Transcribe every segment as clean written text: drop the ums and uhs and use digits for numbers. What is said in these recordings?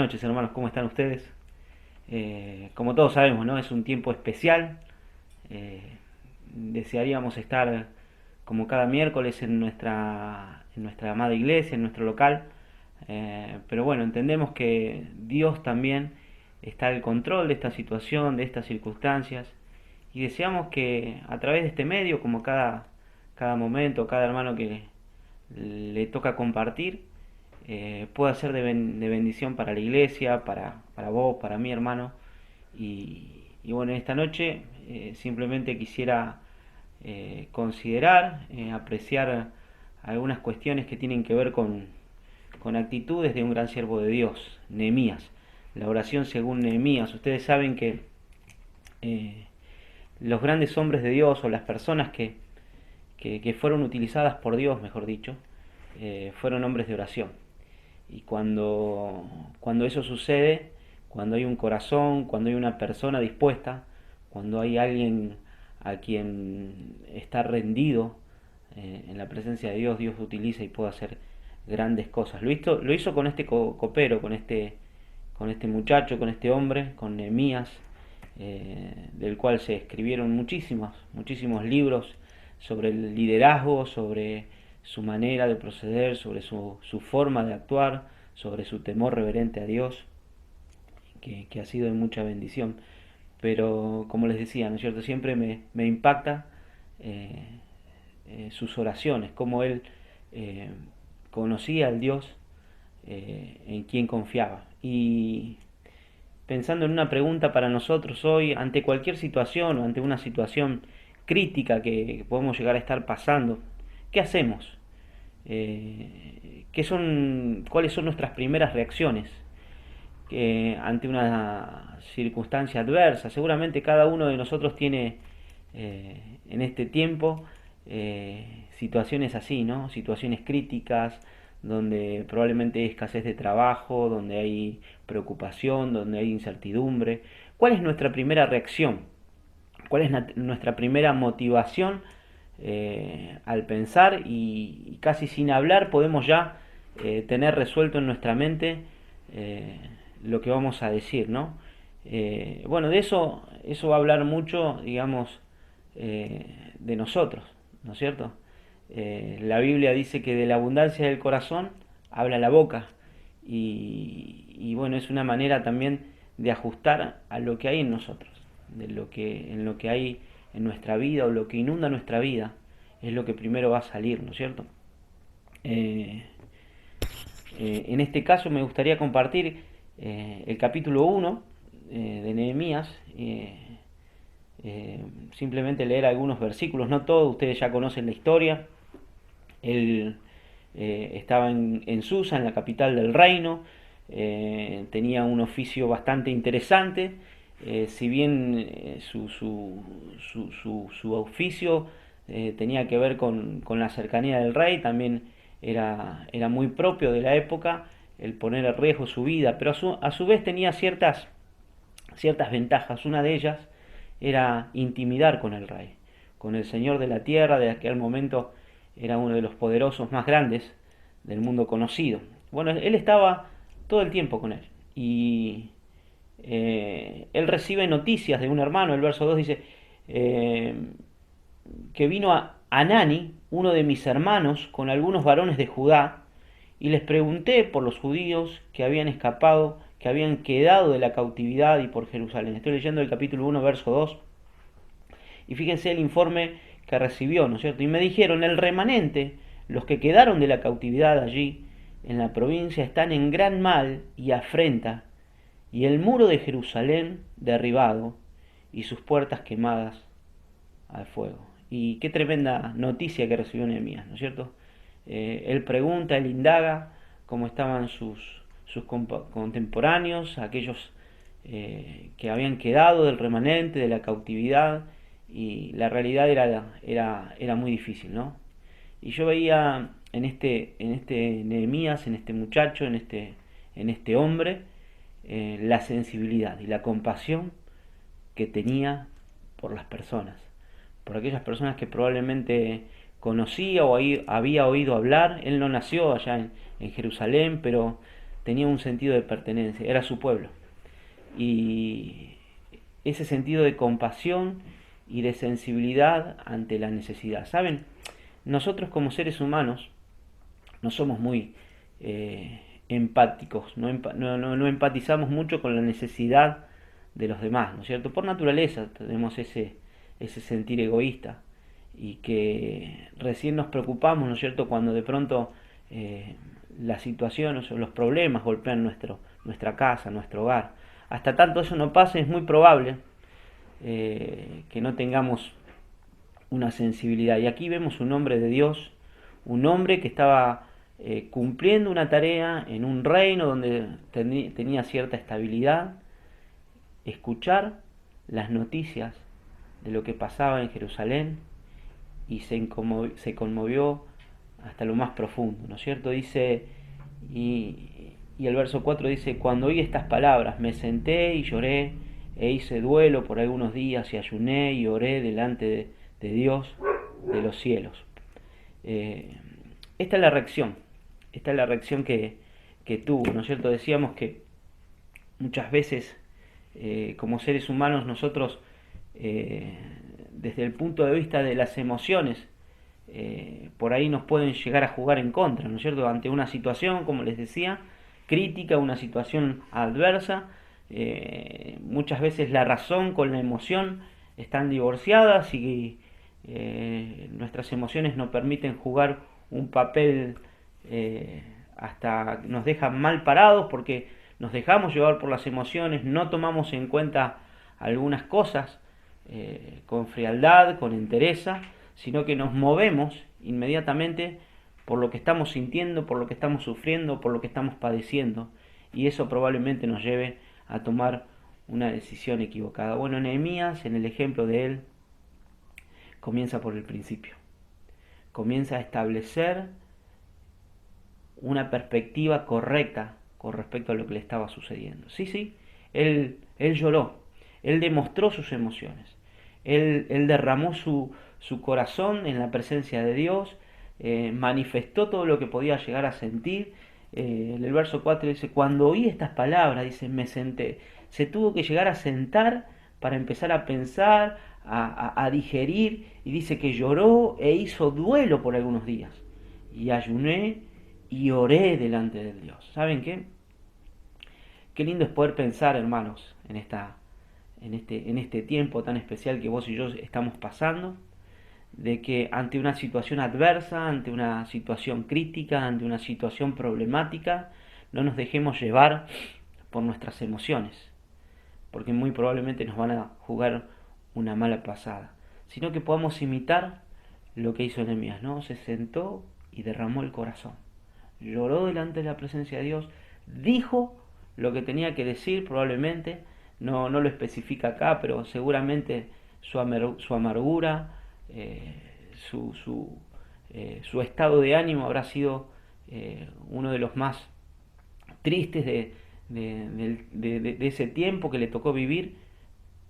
noches, hermanos, ¿cómo están ustedes? Como todos sabemos, ¿no? Es un tiempo especial. Eh, Desearíamos estar como cada miércoles en nuestra amada iglesia, en nuestro local. Pero bueno, entendemos que Dios también está al control de esta situación, de estas circunstancias. Y deseamos que a través de este medio, como cada momento, cada hermano que le toca compartir, pueda ser de bendición para la iglesia, para vos, para mi hermano. Y bueno, esta noche simplemente quisiera considerar, apreciar algunas cuestiones que tienen que ver con actitudes de un gran siervo de Dios, Nehemías. La oración según Nehemías. Ustedes saben que eh, los grandes hombres de Dios o las personas que fueron utilizadas por Dios, mejor dicho, fueron hombres de oración. Y cuando eso sucede, cuando hay un corazón, cuando hay una persona dispuesta, cuando hay alguien a quien está rendido en la presencia de Dios, Dios utiliza y puede hacer grandes cosas. Lo hizo con este copero, con este muchacho, con este hombre, con Nehemías, del cual se escribieron muchísimos libros sobre el liderazgo, sobre su manera de proceder, sobre su forma de actuar, sobre su temor reverente a Dios, que ha sido de mucha bendición. Pero como les decía, ¿no es cierto? Siempre me impacta eh, sus oraciones, cómo él eh, conocía al Dios en quien confiaba. Y pensando en una pregunta para nosotros hoy, ante cualquier situación o ante una situación crítica que podemos llegar a estar pasando, ¿qué hacemos? ¿Cuáles son nuestras primeras reacciones ante una circunstancia adversa? Seguramente cada uno de nosotros tiene en este tiempo situaciones así, ¿no? Situaciones críticas, donde probablemente hay escasez de trabajo, donde hay preocupación, donde hay incertidumbre. ¿Cuál es nuestra primera reacción? ¿Cuál es nuestra primera motivación al pensar y casi sin hablar podemos ya tener resuelto en nuestra mente eh, lo que vamos a decir, ¿no? Bueno, de eso va a hablar mucho, digamos, de nosotros, ¿no es cierto? La Biblia dice que de la abundancia del corazón habla la boca y bueno, es una manera también de ajustar a lo que hay en nosotros, en lo que hay en nuestra vida o lo que inunda nuestra vida, es lo que primero va a salir, ¿no es cierto? Eh, en este caso me gustaría compartir el capítulo 1 de Nehemías, simplemente leer algunos versículos, no todos, ustedes ya conocen la historia. Él estaba en Susa, en la capital del reino, tenía un oficio bastante interesante, si bien su oficio tenía que ver con la cercanía del rey, también era muy propio de la época el poner en riesgo su vida, pero a su vez tenía ciertas ventajas. Una de ellas era intimidar con el rey, con el señor de la tierra. De aquel momento era uno de los poderosos más grandes del mundo conocido. Bueno, él estaba todo el tiempo con él y él recibe noticias de un hermano. El verso 2 dice eh, que vino a Anani, uno de mis hermanos, con algunos varones de Judá, y les pregunté por los judíos que habían escapado, que habían quedado de la cautividad y por Jerusalén. Estoy leyendo el capítulo 1, verso 2, y fíjense el informe que recibió, ¿no es cierto? Y me dijeron, el remanente, los que quedaron de la cautividad allí, en la provincia, están en gran mal y afrenta, y el muro de Jerusalén derribado, y sus puertas quemadas al fuego. Y qué tremenda noticia que recibió Nehemías, ¿no es cierto? Él pregunta, él indaga cómo estaban sus contemporáneos, aquellos que habían quedado del remanente, de la cautividad, y la realidad era muy difícil, ¿no? Y yo veía en este Nehemías, en este muchacho, en este hombre, la sensibilidad y la compasión que tenía por las personas, por aquellas personas que probablemente conocía o había oído hablar. Él no nació allá en Jerusalén, pero tenía un sentido de pertenencia, era su pueblo. Y ese sentido de compasión y de sensibilidad ante la necesidad. ¿Saben? Nosotros como seres humanos no somos muy empáticos, no empatizamos mucho con la necesidad de los demás, ¿no es cierto? Por naturaleza tenemos ese sentir egoísta y que recién nos preocupamos, ¿no es cierto?, cuando de pronto las situaciones o los problemas golpean nuestra casa, nuestro hogar. Hasta tanto eso no pase, es muy probable que no tengamos una sensibilidad. Y aquí vemos un hombre de Dios, un hombre que estaba cumpliendo una tarea en un reino donde tenía cierta estabilidad, escuchar las noticias de lo que pasaba en Jerusalén y se conmovió hasta lo más profundo, ¿no es cierto? Dice, y el verso 4 dice, cuando oí estas palabras me senté y lloré e hice duelo por algunos días y ayuné y oré delante de Dios de los cielos. Esta es la reacción, que tuvo, ¿no es cierto? Decíamos que muchas veces como seres humanos nosotros desde el punto de vista de las emociones por ahí nos pueden llegar a jugar en contra, ¿no es cierto? Ante una situación, como les decía, crítica, una situación adversa, muchas veces la razón con la emoción están divorciadas y nuestras emociones nos permiten jugar un papel hasta nos dejan mal parados porque nos dejamos llevar por las emociones, no tomamos en cuenta algunas cosas con frialdad, con entereza, sino que nos movemos inmediatamente por lo que estamos sintiendo, por lo que estamos sufriendo, por lo que estamos padeciendo, y eso probablemente nos lleve a tomar una decisión equivocada. Bueno, Nehemías, en el ejemplo de él, comienza por el principio. Comienza a establecer una perspectiva correcta con respecto a lo que le estaba sucediendo. Sí, él lloró, él demostró sus emociones, él derramó su corazón en la presencia de Dios, manifestó todo lo que podía llegar a sentir. En el verso 4 dice, cuando oí estas palabras, dice, me senté. Se tuvo que llegar a sentar para empezar a pensar, a digerir, y dice que lloró e hizo duelo por algunos días. Y ayuné y oré delante de Dios. ¿Saben qué? Qué lindo es poder pensar, hermanos, en este tiempo tan especial que vos y yo estamos pasando, de que ante una situación adversa, ante una situación crítica, ante una situación problemática, no nos dejemos llevar por nuestras emociones, porque muy probablemente nos van a jugar una mala pasada, sino que podamos imitar lo que hizo Nehemías, ¿no? Se sentó y derramó el corazón, lloró delante de la presencia de Dios, dijo lo que tenía que decir, probablemente, no lo especifica acá, pero seguramente su amargura, su estado de ánimo habrá sido uno de los más tristes de ese tiempo que le tocó vivir,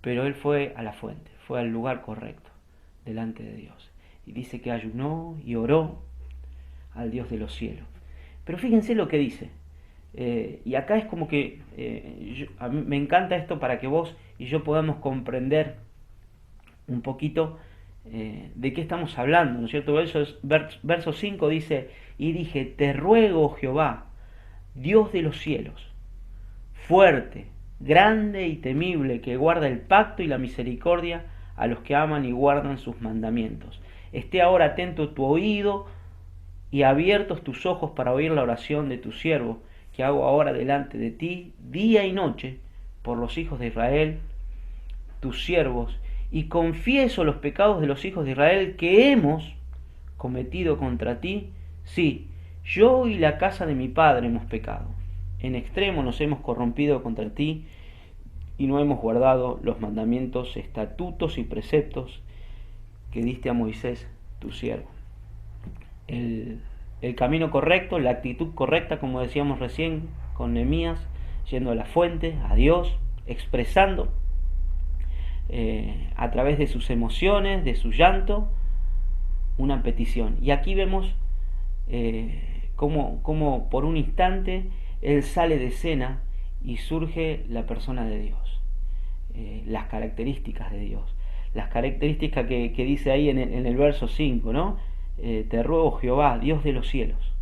pero él fue a la fuente, fue al lugar correcto, delante de Dios. Y dice que ayunó y oró al Dios de los cielos. Pero fíjense lo que dice. Y acá es como que a mí me encanta esto para que vos y yo podamos comprender un poquito de qué estamos hablando, ¿no es cierto? Verso 5 dice, y dije, te ruego, Jehová, Dios de los cielos, fuerte, grande y temible, que guarda el pacto y la misericordia a los que aman y guardan sus mandamientos. Esté ahora atento tu oído y abiertos tus ojos para oír la oración de tu siervo, que hago ahora delante de ti, día y noche, por los hijos de Israel, tus siervos, y confieso los pecados de los hijos de Israel que hemos cometido contra ti. Sí, yo y la casa de mi padre hemos pecado. En extremo nos hemos corrompido contra ti y no hemos guardado los mandamientos, estatutos y preceptos que diste a Moisés, tu siervo. El camino correcto, la actitud correcta, como decíamos recién con Nehemías, yendo a la fuente, a Dios, expresando a través de sus emociones, de su llanto, una petición. Y aquí vemos cómo por un instante Él sale de escena y surge la persona de Dios, las características de Dios, las características que dice ahí en el verso 5, ¿no? Te ruego Jehová, Dios de los cielos,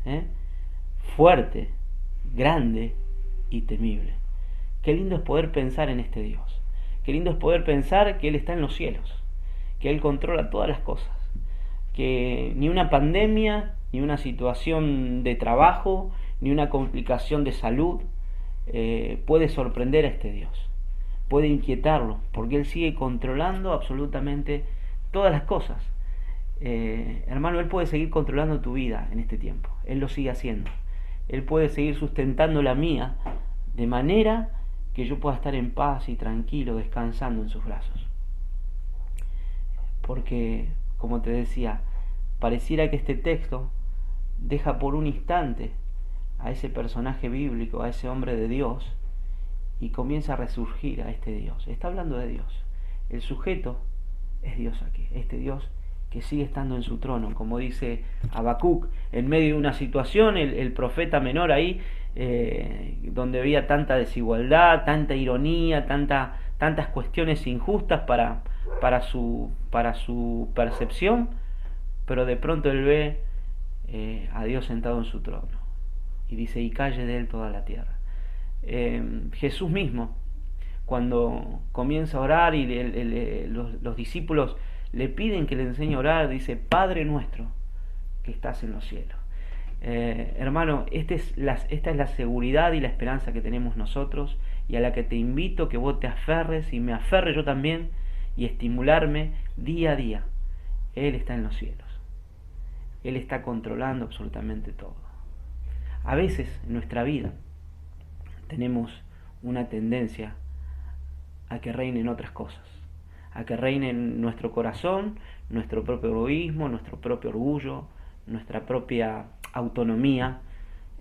¿eh? Fuerte, grande y temible. Qué lindo es poder pensar en este Dios. Qué lindo es poder pensar que Él está en los cielos, que Él controla todas las cosas, que ni una pandemia, ni una situación de trabajo, ni una complicación de salud puede sorprender a este Dios, puede inquietarlo, porque Él sigue controlando absolutamente todas las cosas. Hermano, Él puede seguir controlando tu vida en este tiempo, Él lo sigue haciendo. Él puede seguir sustentando la mía de manera que yo pueda estar en paz y tranquilo, descansando en sus brazos. Porque, como te decía, pareciera que este texto deja por un instante a ese personaje bíblico, a ese hombre de Dios, y comienza a resurgir a este Dios. Está hablando de Dios. El sujeto es Dios aquí, este Dios que sigue estando en su trono, como dice Habacuc, en medio de una situación, el profeta menor ahí, donde había tanta desigualdad, tanta ironía, tantas cuestiones injustas para su percepción, pero de pronto él ve a Dios sentado en su trono y dice, y calle de él toda la tierra. Jesús mismo, cuando comienza a orar y los discípulos le piden que le enseñe a orar, dice, Padre nuestro que estás en los cielos. Hermano, esta es la seguridad y la esperanza que tenemos nosotros, y a la que te invito que vos te aferres y me aferre yo también, y estimularme día a día. Él está en los cielos, Él está controlando absolutamente todo. A veces en nuestra vida tenemos una tendencia a que reinen otras cosas, a que reine en nuestro corazón nuestro propio egoísmo, nuestro propio orgullo, nuestra propia autonomía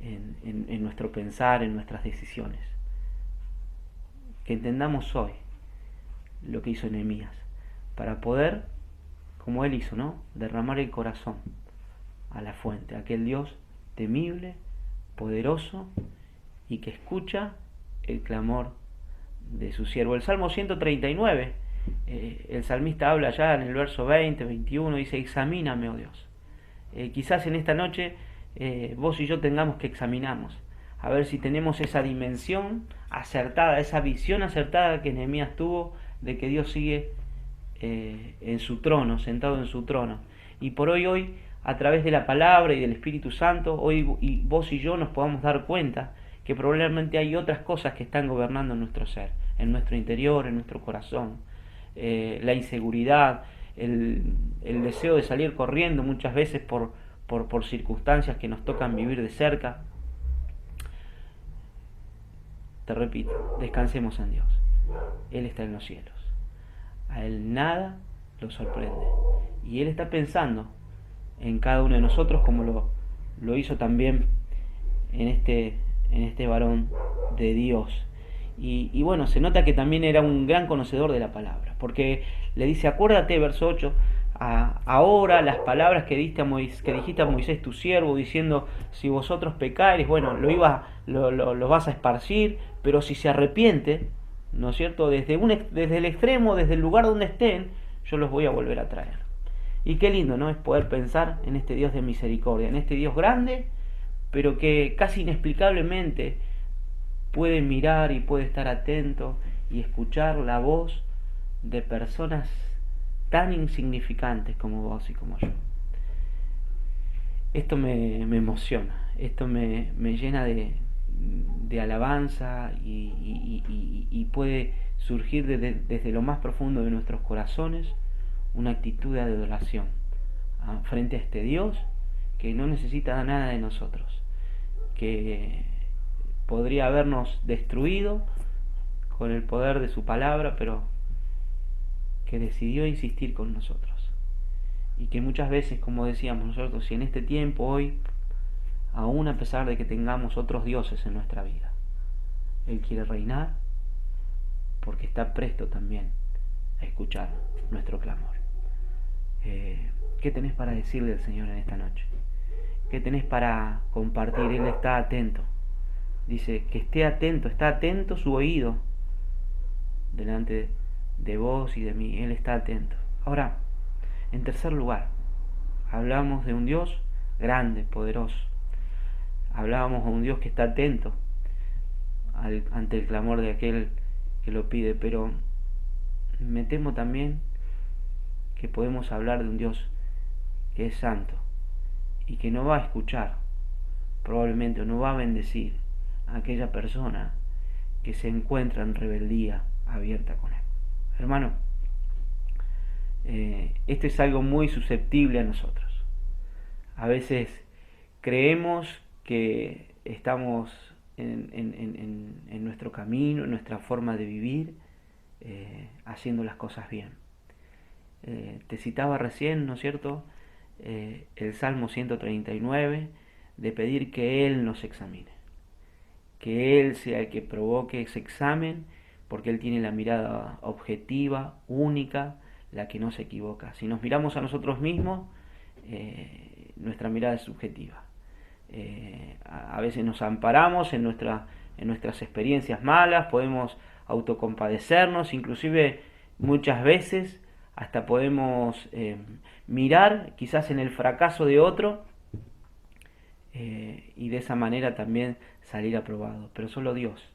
en nuestro pensar, en nuestras decisiones. Que entendamos hoy lo que hizo Nehemías, para poder, como él hizo, ¿no?, derramar el corazón a la fuente, a aquel Dios temible, poderoso y que escucha el clamor de su siervo. El Salmo 139, el salmista habla ya en el verso 20, 21, dice, examíname, oh Dios. Quizás en esta noche vos y yo tengamos que examinarnos, a ver si tenemos esa dimensión acertada, esa visión acertada que Nehemías tuvo de que Dios sigue en su trono, sentado en su trono. Y por hoy, a través de la palabra y del Espíritu Santo, hoy vos y yo nos podamos dar cuenta que probablemente hay otras cosas que están gobernando nuestro ser, en nuestro interior, en nuestro corazón. La inseguridad, el deseo de salir corriendo muchas veces por circunstancias que nos tocan vivir de cerca. Te repito, descansemos en Dios. Él está en los cielos. A Él nada lo sorprende. Y Él está pensando en cada uno de nosotros, como lo hizo también en este varón de Dios. Y bueno, se nota que también era un gran conocedor de la palabra, porque le dice, acuérdate, verso 8, ahora las palabras que dijiste a Moisés tu siervo, diciendo, si vosotros pecáis, bueno, lo vas a esparcir, pero si se arrepiente, ¿no es cierto?, desde el extremo, desde el lugar donde estén, yo los voy a volver a traer. Y qué lindo, ¿no?, es poder pensar en este Dios de misericordia, en este Dios grande, pero que casi inexplicablemente puede mirar y puede estar atento y escuchar la voz de personas tan insignificantes como vos y como yo. Esto me emociona, esto me llena de alabanza y puede surgir desde lo más profundo de nuestros corazones una actitud de adoración frente a este Dios que no necesita nada de nosotros, que podría habernos destruido con el poder de su palabra, pero que decidió insistir con nosotros. Y que muchas veces, como decíamos nosotros, si en este tiempo hoy, aún a pesar de que tengamos otros dioses en nuestra vida, Él quiere reinar porque está presto también a escuchar nuestro clamor. ¿Qué tenés para decirle al Señor en esta noche? ¿Qué tenés para compartir? Él está atento. dice que esté atento, está atento su oído delante de vos y de mí. Él está atento. Ahora, en tercer lugar, hablamos de un Dios grande, poderoso. Hablábamos de un Dios que está atento ante el clamor de aquel que lo pide, pero me temo también que podemos hablar de un Dios que es santo y que no va a escuchar, probablemente, o no va a bendecir a aquella persona que se encuentra en rebeldía abierta con Él. Hermano, esto es algo muy susceptible a nosotros. A veces creemos que estamos en nuestro camino, en nuestra forma de vivir, haciendo las cosas bien. Te citaba recién, ¿no es cierto?, el Salmo 139, de pedir que Él nos examine, que Él sea el que provoque ese examen, porque Él tiene la mirada objetiva, única, la que no se equivoca. Si nos miramos a nosotros mismos, nuestra mirada es subjetiva. A veces nos amparamos en nuestras experiencias malas, podemos autocompadecernos, inclusive muchas veces hasta podemos mirar quizás en el fracaso de otro y de esa manera también salir aprobado. Pero solo Dios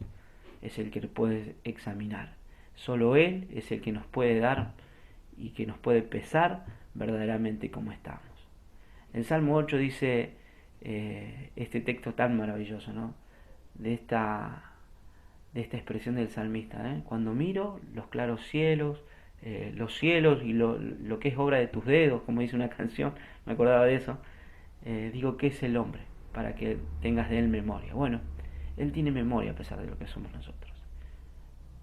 es el que puede examinar, solo Él es el que nos puede dar y que nos puede pesar verdaderamente como estamos. El Salmo 8 dice este texto tan maravilloso, ¿no?, de esta expresión del salmista, cuando miro los claros cielos, los cielos y lo que es obra de tus dedos, como dice una canción, me acordaba de eso, digo, ¿qué es el hombre para que tengas de él memoria? Bueno, Él tiene memoria a pesar de lo que somos nosotros,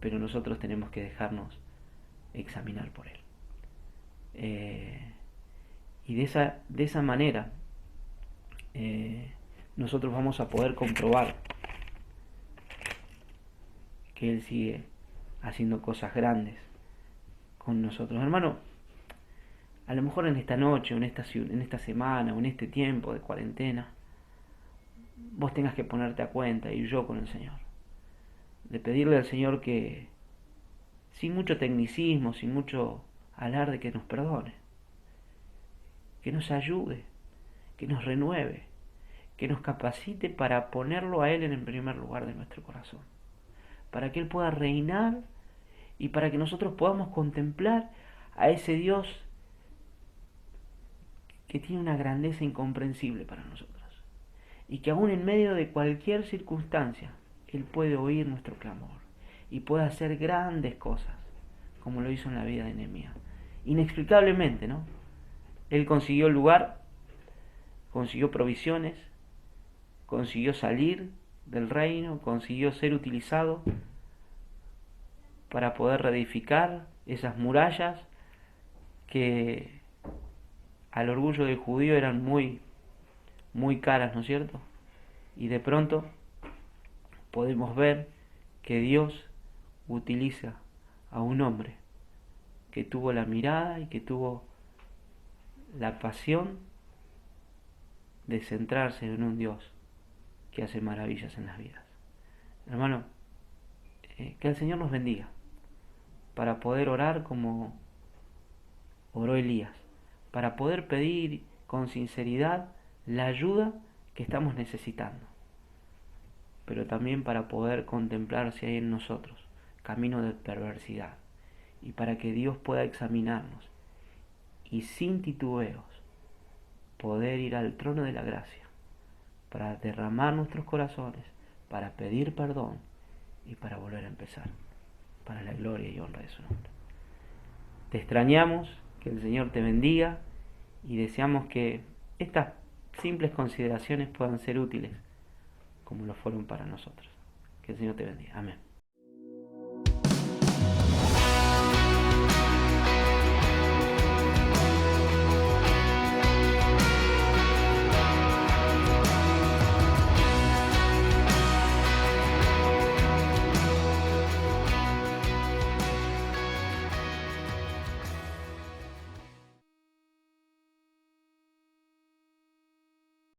pero nosotros tenemos que dejarnos examinar por Él. Y de esa manera nosotros vamos a poder comprobar que Él sigue haciendo cosas grandes con nosotros. Hermano, a lo mejor en esta noche, o en esta semana, o en este tiempo de cuarentena, vos tengas que ponerte a cuenta, y yo con el Señor, de pedirle al Señor que, sin mucho tecnicismo, sin mucho alarde, que nos perdone, que nos ayude, que nos renueve, que nos capacite para ponerlo a Él en el primer lugar de nuestro corazón, para que Él pueda reinar y para que nosotros podamos contemplar a ese Dios que tiene una grandeza incomprensible para nosotros y que aún en medio de cualquier circunstancia Él puede oír nuestro clamor y puede hacer grandes cosas, como lo hizo en la vida de Nehemías. Inexplicablemente, ¿no? Él consiguió el lugar, consiguió provisiones, consiguió salir del reino, consiguió ser utilizado para poder reedificar esas murallas que al orgullo del judío eran muy, muy caras, ¿no es cierto? Y de pronto podemos ver que Dios utiliza a un hombre que tuvo la mirada y que tuvo la pasión de centrarse en un Dios que hace maravillas en las vidas. Hermano, que el Señor nos bendiga para poder orar como oró Elías, para poder pedir con sinceridad la ayuda que estamos necesitando, pero también para poder contemplar si hay en nosotros camino de perversidad y para que Dios pueda examinarnos y sin titubeos poder ir al trono de la gracia para derramar nuestros corazones, para pedir perdón y para volver a empezar, para la gloria y honra de su nombre. Te extrañamos, que el Señor te bendiga y deseamos que estas simples consideraciones puedan ser útiles como lo fueron para nosotros. Que el Señor te bendiga. Amén.